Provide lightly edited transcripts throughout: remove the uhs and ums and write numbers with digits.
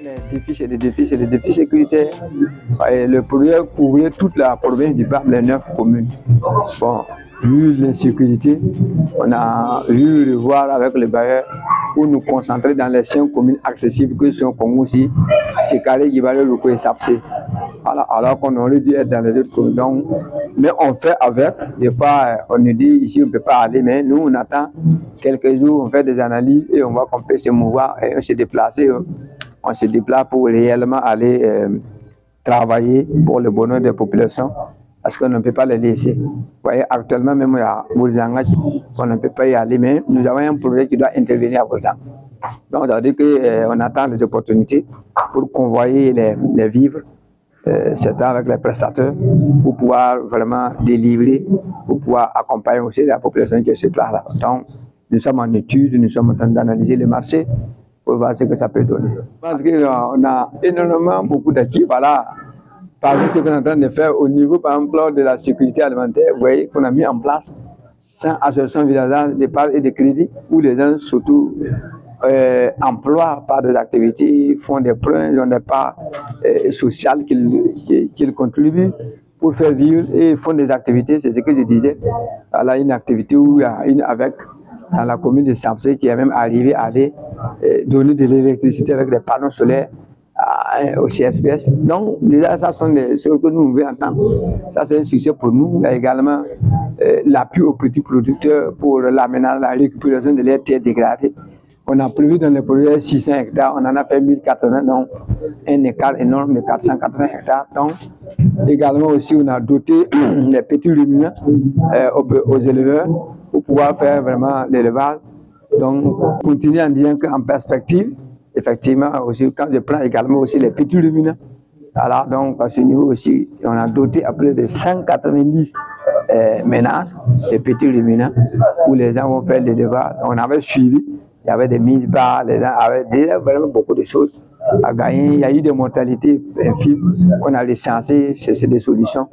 Les défis, c'est des défis, c'est des défis sécuritaires. Et le projet couvrait toute la province du Bam, les 9 communes. Bon, vu l'insécurité, on a eu revoir avec les bailleurs pour nous concentrer dans les 5 communes accessibles que sont Kongoussi, Tekare, Gibale, Loko et Sapsé. Alors qu'on aurait dû être dans les autres communes. Donc, mais on fait avec. Des fois, on nous dit ici on ne peut pas aller, mais nous on attend quelques jours, on fait des analyses et on voit qu'on peut se mouvoir et on se déplacer. On se déplace pour réellement aller travailler pour le bonheur des populations parce qu'on ne peut pas les laisser. Vous voyez, actuellement, même il y a Bouzanga, on ne peut pas y aller, mais nous avons un projet qui doit intervenir à Bouzanga. Donc, ça veut dire qu'on attend les opportunités pour convoyer les vivres, c'est avec les prestataires, pour pouvoir vraiment délivrer, pour pouvoir accompagner aussi la population qui se place là. Donc, nous sommes en étude, nous sommes en train d'analyser le marché pour voir ce que ça peut donner. Parce qu'on a énormément beaucoup d'acquis, voilà, parmi ce qu'on est en train de faire au niveau, par exemple, de la sécurité alimentaire, vous voyez qu'on a mis en place 100 associations villageoises d'épargne et de crédit, où les gens surtout emploient par des activités, font des prêts, ils ont des parts sociales qu'ils contribuent pour faire vivre et font des activités, c'est ce que je disais. Voilà, une activité où il y a une avec dans la commune de Sapsé qui est même arrivé à aller donner de l'électricité avec des panneaux solaires au CSPS. Donc, déjà, ça sont des choses que nous voulons entendre. Ça, c'est un succès pour nous. Il y a également l'appui aux petits producteurs pour l'aménagement, la récupération de leurs terres dégradées. On a prévu dans le projet 600 hectares, on en a fait 1080, donc un écart énorme de 480 hectares. Donc, également aussi, on a doté les petits ruminants aux éleveurs pour pouvoir faire vraiment l'élevage. Donc, continuer en disant qu'en perspective, effectivement, aussi, quand je prends également aussi les petits ruminants, alors donc à ce niveau aussi, on a doté à près de 190 ménages, les petits ruminants, où les gens vont faire l'élevage. On avait suivi, il y avait des mises bas, les gens avaient déjà vraiment beaucoup de choses à gagner. Il y a eu des mortalités infimes qu'on a recensées, c'est des solutions.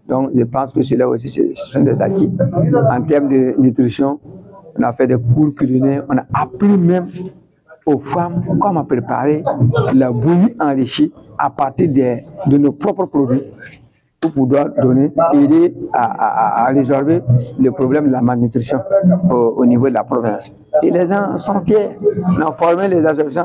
Donc je pense que cela aussi, ce sont des acquis. En termes de nutrition, on a fait des cours culinaires, on a appris même aux femmes comment préparer la bouillie enrichie à partir de nos propres produits pour pouvoir aider à résorber le problème de la malnutrition au niveau de la province. Et les gens sont fiers. On a formé les associations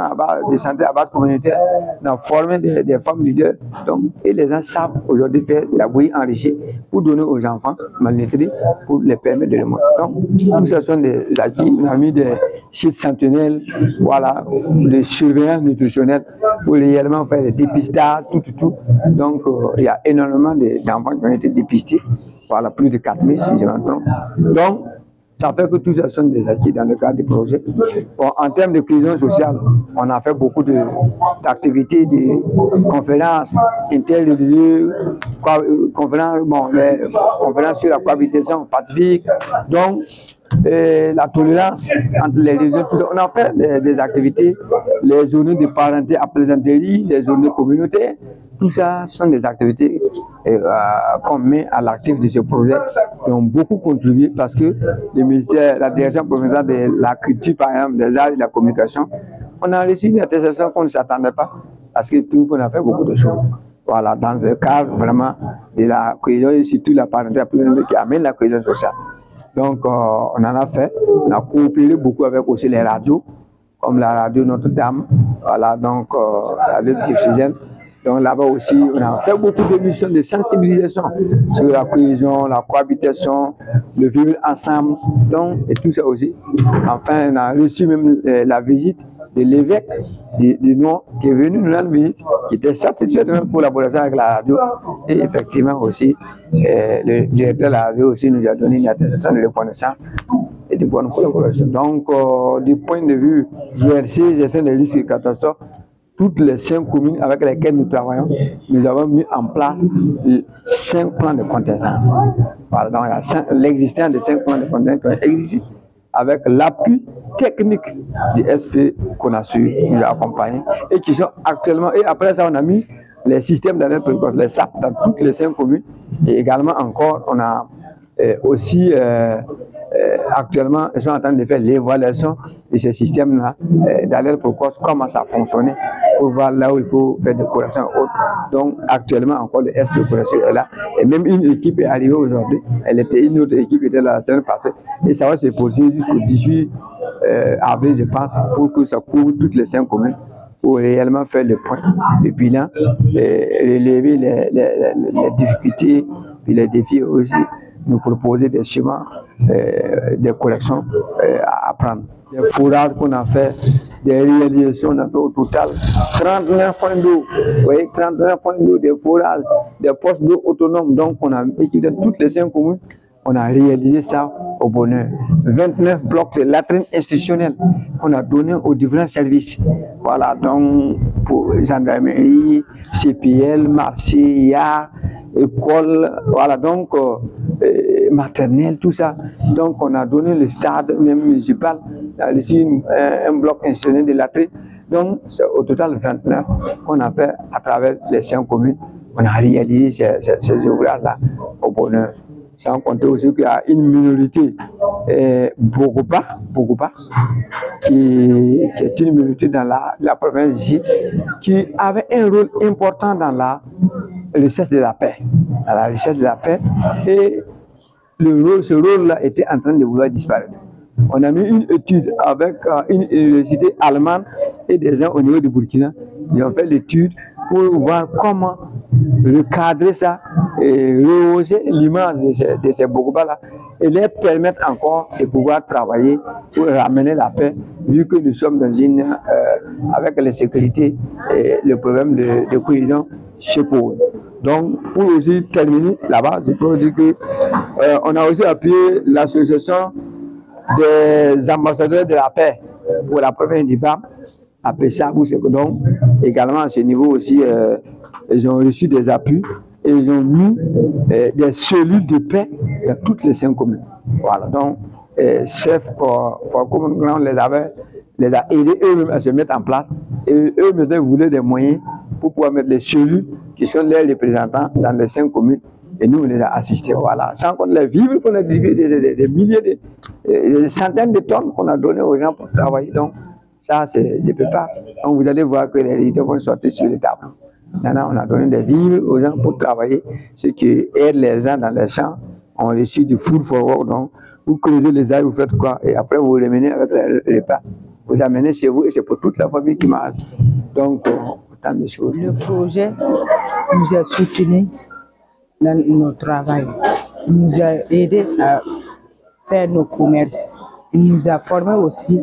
de santé à base communautaire, on a formé des femmes leaders. Donc, et les gens savent aujourd'hui faire la bouillie enrichie pour donner aux enfants malnutris, pour les permettre de le manger. Donc, tout ce sont des acquis. On a mis des sites sentinelles, voilà, des surveillants nutritionnels pour réellement faire des dépistages, tout. Donc, il y a énormément d'enfants qui ont été dépistés, voilà, plus de 4000 si je me trompe. Donc, ça fait que tout ça sont des acquis dans le cadre du projet. Bon, en termes de cohésion sociale, on a fait beaucoup d'activités, de conférences interreligieuses, conférences sur la cohabitation pacifique, donc la tolérance entre les religions. On a fait des activités, les journées de parenté à plaisanterie, les journées communautaires. Tout ça sont des activités qu'on met à l'actif de ce projet qui ont beaucoup contribué parce que le ministère, la direction provinciale de la culture, par exemple, des arts et de la communication, on a reçu une attestation qu'on ne s'attendait pas parce que tout on a fait beaucoup de choses. Voilà, dans le cadre vraiment de la cohésion et surtout la parenté qui amène la cohésion sociale. Donc, on en a fait, on a coopéré beaucoup avec aussi les radios, comme la radio Notre-Dame, voilà, donc la radio diffusienne. Donc là-bas aussi, on a fait beaucoup d'émissions de sensibilisation sur la cohésion, la cohabitation, le vivre ensemble, donc, et tout ça aussi. Enfin, on a reçu même la visite de l'évêque du Nord qui est venu nous rendre visite, qui était satisfait de notre collaboration avec la radio. Et effectivement aussi, le directeur de la radio aussi nous a donné une attestation de reconnaissance et de bonne collaboration. Donc, du point de vue GRC, gestion des risques et catastrophes, toutes les 5 communes avec lesquelles nous travaillons, nous avons mis en place 5 plans de contingence. Voilà, donc l'existence de 5 plans de contingence qui ont existé avec l'appui technique du SP qu'on a su nous accompagner et qui sont actuellement, et après ça on a mis les systèmes d'alerte précoce, les SAP dans toutes les 5 communes et également encore on a aussi actuellement, ils sont en train de faire l'évaluation de ces systèmes-là d'alerte précoce, comment ça fonctionnait. pour voir là où il faut faire des corrections autres. Donc actuellement encore le S de correction est là. Et même une équipe est arrivée aujourd'hui. Une autre équipe était là la semaine passée. Et ça va se poursuivre jusqu'au 18 avril, je pense, pour que ça couvre toutes les 5 communes, pour réellement faire le point, le bilan, relever les difficultés et les défis aussi, nous proposer des schémas, des corrections à prendre. Des fourrages qu'on a fait, des réalisations, on a fait au total 39 points d'eau, vous voyez, 39 points d'eau, des fourrages, des postes d'eau autonomes, donc on a équipé toutes les 5 communes. On a réalisé ça au bonheur. 29 blocs de latrines institutionnelles qu'on a donné aux différents services. Voilà, donc pour gendarmerie, CPL, marché, IA, école, voilà, donc maternelle, tout ça. Donc on a donné le stade même municipal, un bloc institutionnel de latrines. Donc c'est au total 29 qu'on a fait à travers les 5 communes. On a réalisé ces ouvrages-là au bonheur. Sans compter aussi qu'il y a une minorité, Bogoba, qui est une minorité dans la province ici, qui avait un rôle important dans la recherche de la paix. Dans la recherche de la paix, et ce rôle-là était en train de vouloir disparaître. On a mis une étude avec une université allemande et des gens au niveau du Burkina. Ils ont fait l'étude pour voir comment recadrer ça et rehausser l'image de ces Bogoba-là et les permettre encore de pouvoir travailler pour ramener la paix, vu que nous sommes dans avec la sécurité et le problème de cohésion se pose. Donc, pour aussi terminer là-bas, je peux dire que on a aussi appuyé l'association des ambassadeurs de la paix pour la province du BAM, appelé ça, donc également à ce niveau aussi, ils ont reçu des appuis et ils ont mis des cellules de paix dans toutes les 5 communes. Voilà, donc chef on les a aidés eux-mêmes à se mettre en place, et eux-mêmes voulaient des moyens pour pouvoir mettre les cellules qui sont les représentants dans les 5 communes, et nous on les a assistés. Voilà, sans compter les vivres qu'on a distribués, des milliers, des centaines de tonnes qu'on a donné aux gens pour travailler. Donc ça, je ne peux pas. Donc vous allez voir que les réalités vont sortir sur les tables. Maintenant, on a donné des vivres aux gens pour travailler, ceux qui aident les gens dans les champs ont reçu du food for work. Donc vous creusez les arbres, vous faites quoi, et après vous remenez avec les repas. Vous amenez chez vous, et c'est pour toute la famille qui mange. Donc autant de choses. Le projet nous a soutenus dans notre travail. Il nous a aidés à faire nos commerces. Il nous a formés aussi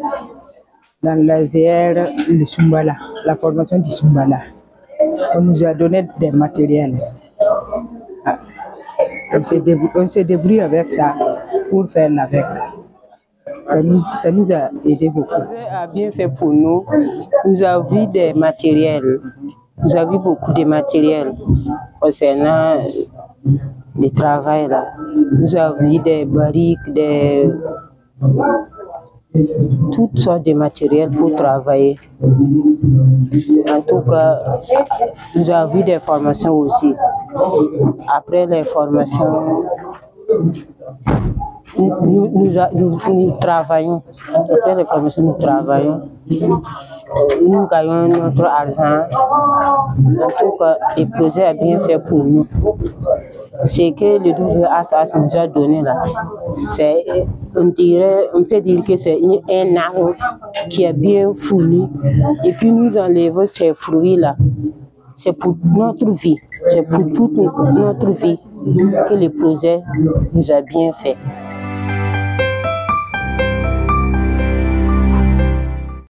dans l'AZR, le Sumbala, la formation du Sumbala. On nous a donné des matériels. On se débrouille avec ça pour faire l'avec. Ça nous a aidé beaucoup. Ça a bien fait pour nous. Nous avons vu des matériels. Nous avons vu beaucoup de matériel concernant le travail là. Nous avons vu des barriques, toutes sortes de matériel pour travailler. En tout cas, nous avons vu des formations aussi. Après les formations, nous travaillons. Après les formations, nous travaillons. Nous gagnons notre argent. En tout cas, le projet a bien fait pour nous. Ce que le WHH nous a donné là, on peut dire que c'est un arbre qui est bien fourni. Et puis nous enlevons ces fruits là. C'est pour notre vie, c'est pour toute notre vie que le projet nous a bien fait.